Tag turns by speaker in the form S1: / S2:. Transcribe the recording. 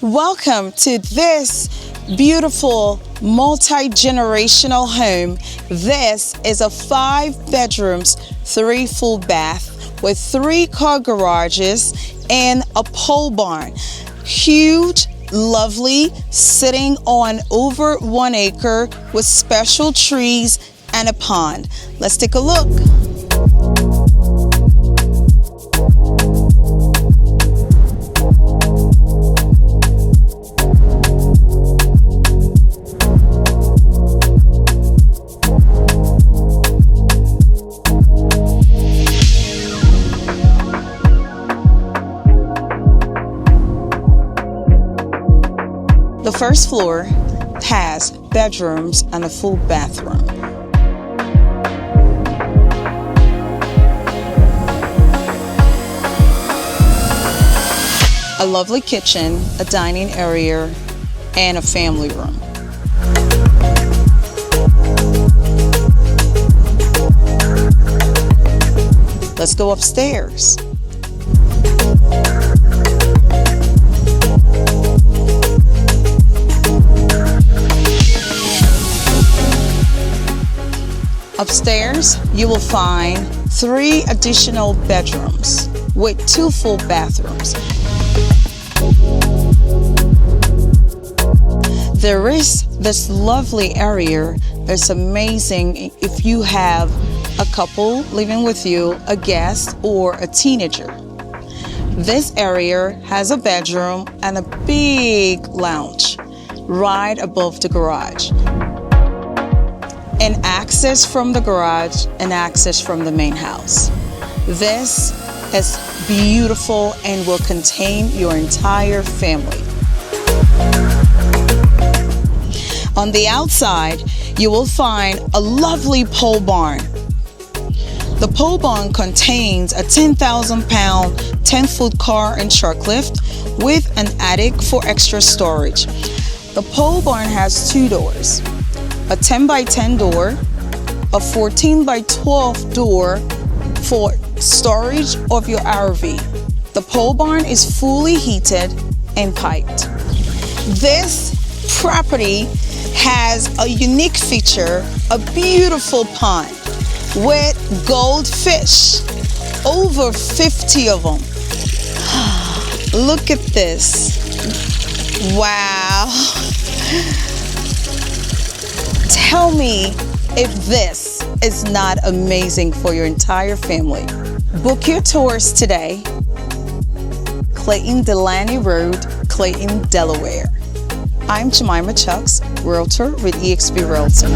S1: Welcome to this beautiful multi-generational home. This is a 5 bedrooms, 3 full bath with 3 car garages and a pole barn. Huge, lovely, sitting on over 1 acre with special trees and a pond. Let's take a look. The first floor has bedrooms and a full bathroom. A lovely kitchen, a dining area, and a family room. Let's go upstairs. Upstairs, you will find 3 additional bedrooms with 2 full bathrooms. There is this lovely area that's amazing if you have a couple living with you, a guest, or a teenager. This area has a bedroom and a big lounge right above the garage. And access from the garage and access from the main house. This is beautiful and will contain your entire family. On the outside, you will find a lovely pole barn. The pole barn contains a 10,000-pound, 10-foot car and truck lift with an attic for extra storage. The pole barn has 2 doors. A 10 by 10 door, a 14 by 12 door for storage of your RV. The pole barn is fully heated and piped. This property has a unique feature, a beautiful pond with goldfish, over 50 of them. Look at this. Wow. Tell me if this is not amazing for your entire family. Book your tours today. Clayton, Delaney Road, Clayton, Delaware. I'm Jemimah Chuks Realtor with eXp Realtor.